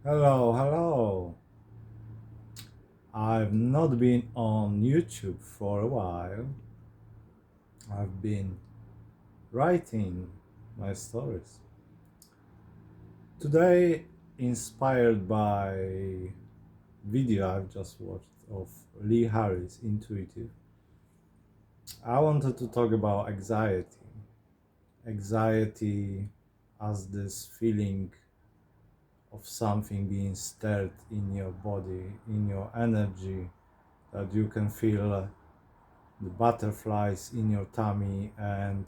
Hello, hello. I've not been on YouTube for a while. I've been writing my stories. Today, inspired by video I've just watched of Lee Harris, Intuitive, I wanted to talk about anxiety. Anxiety as this feeling of something being stirred in your body, in your energy, that you can feel the butterflies in your tummy, and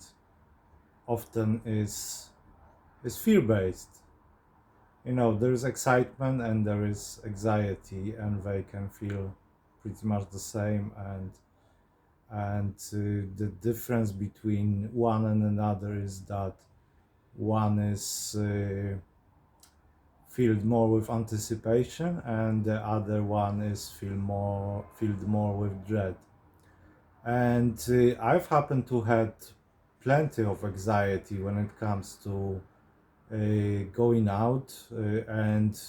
often is fear based. There's excitement and there is anxiety, and they can feel pretty much the same. And the difference between one and another is that one is filled more with anticipation, and the other one is filled more with dread. And I've happened to had plenty of anxiety when it comes to going out, and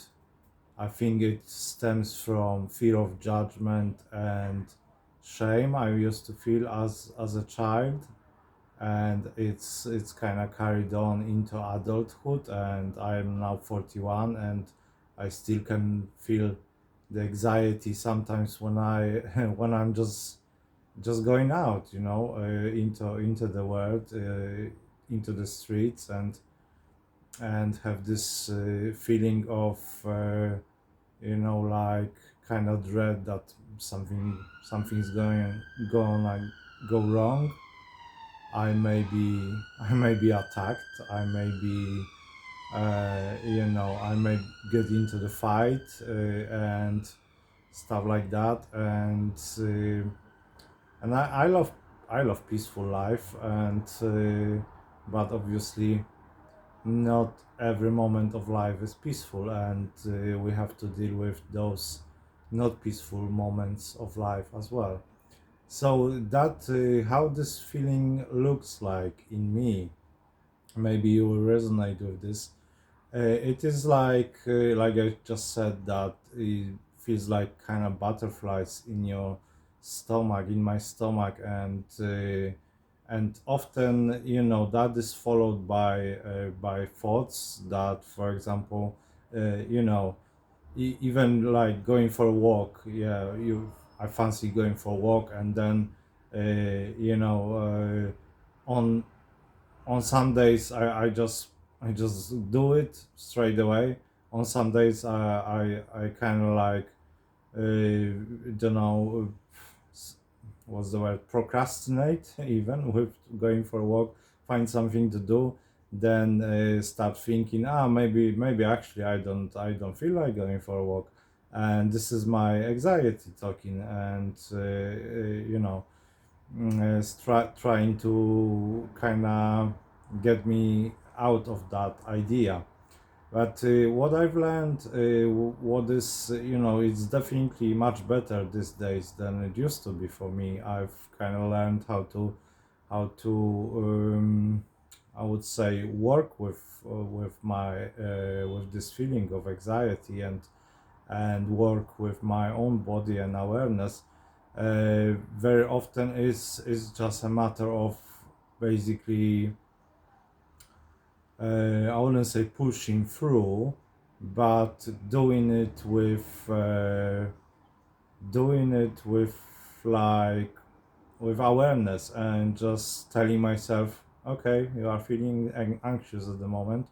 I think it stems from fear of judgment and shame I used to feel as a child, and it's kind of carried on into adulthood, and I'm now 41, and I still can feel the anxiety sometimes when I when I'm just going out, into the world, into the streets, and have this feeling of like kind of dread that something's going go wrong. I may be attacked. I may get into the fight, and stuff like that. And I love peaceful life, and but obviously not every moment of life is peaceful, and we have to deal with those not peaceful moments of life as well. So that how this feeling looks like in me, maybe you will resonate with this. It is like I just said, that it feels like kind of butterflies in your stomach, in my stomach, and often that is followed by thoughts that, for example, you know, even like going for a walk. Yeah, I fancy going for a walk, and then on some days I just do it straight away. On some days I kind of like don't know, what's the word, procrastinate even with going for a walk, find something to do, then start thinking, maybe actually I don't feel like going for a walk, and this is my anxiety talking, and trying to kind of get me out of that idea. But what I've learned, what is, it's definitely much better these days than it used to be for me. I've kind of learned how to I would say, work with this feeling of anxiety, and work with my own body and awareness. Very often is just a matter of basically, I wouldn't say pushing through, but doing it with like with awareness, and just telling myself, okay, you are feeling anxious at the moment.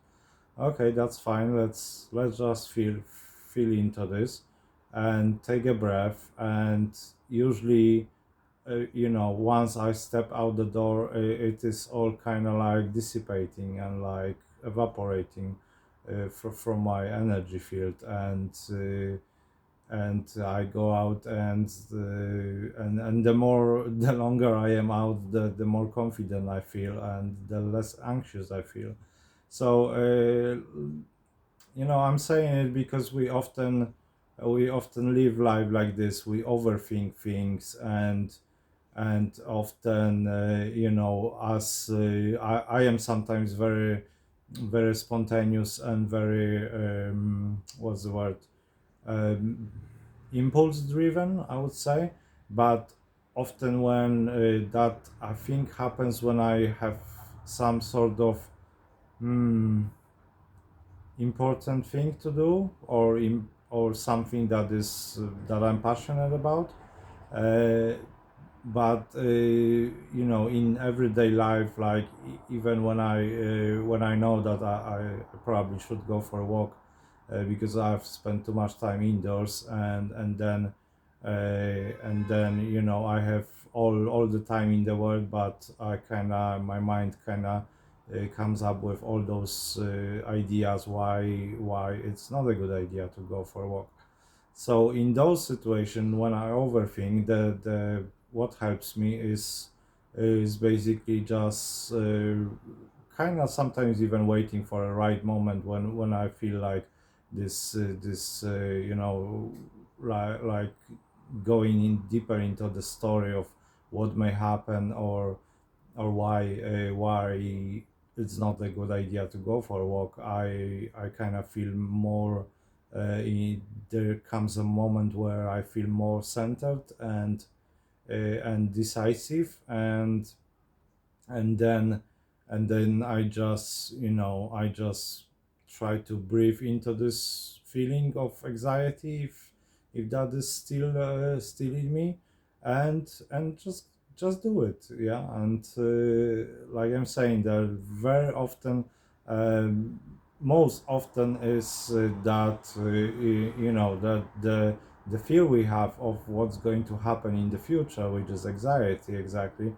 Okay, that's fine. Let's just feel into this, and take a breath. And usually, once I step out the door, it is all kind of like dissipating and like evaporating from my energy field, and I go out, and the more the longer I am out, the more confident I feel, and the less anxious I feel. So I'm saying it because we often live life like this. We overthink things, and often, as I am sometimes very very spontaneous and very what's the word, um, impulse driven, I would say. But often when that I think happens when I have some sort of mm, important thing to do, or something that is that I'm passionate about. Uh, but in everyday life, like even when I know that I probably should go for a walk, because I've spent too much time indoors, and then I have all the time in the world, but I kind of my mind kind of comes up with all those ideas why it's not a good idea to go for a walk. So in those situations when I overthink, the what helps me is basically just kind of sometimes even waiting for a right moment when I feel like this like going in deeper into the story of what may happen, or why it's not a good idea to go for a walk. I kind of feel more. There comes a moment where I feel more centered and decisive, and then I just try to breathe into this feeling of anxiety, if that is still in me, and just do it, yeah. And like I'm saying, there very often, um, most often is that that the fear we have of what's going to happen in the future, which is anxiety, exactly.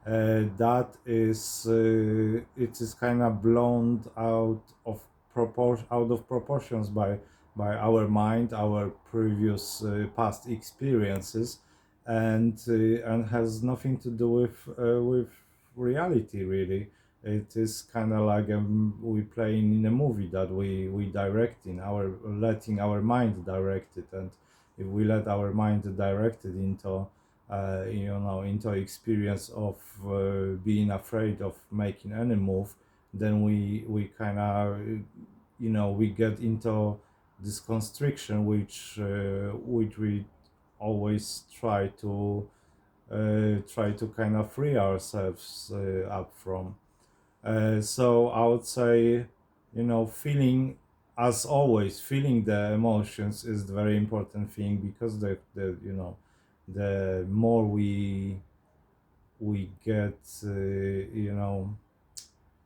That is it is kind of blown out of proportions by our mind, our previous past experiences, and has nothing to do with reality, really. It is kind of like we playing in a movie that we direct in our letting our mind direct it. And if we let our mind direct it into experience of being afraid of making any move, then we kind of we get into this constriction, which we always try to kind of free ourselves up from. So I would say, feeling, as always, feeling the emotions is the very important thing, because the more we get,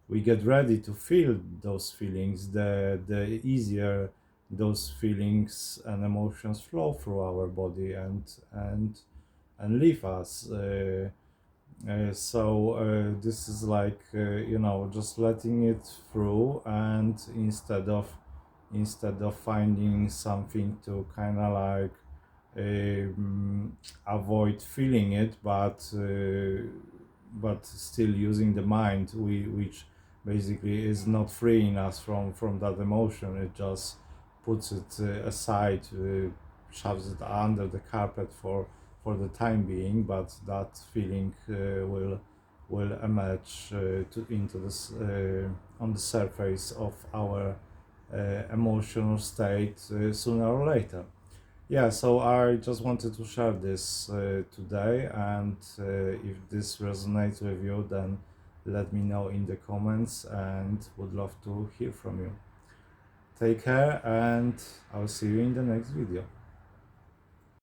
we get ready to feel those feelings, the easier those feelings and emotions flow through our body and leave us. This is like just letting it through, and instead of finding something to kind of like avoid feeling it, but still using the mind, which basically is not freeing us from that emotion. It just puts it aside, shoves it under the carpet for the time being, but that feeling will emerge into this on the surface of our emotional state sooner or later. Yeah, so I just wanted to share this today, and if this resonates with you, then let me know in the comments, and would love to hear from you. Take care, and I'll see you in the next video.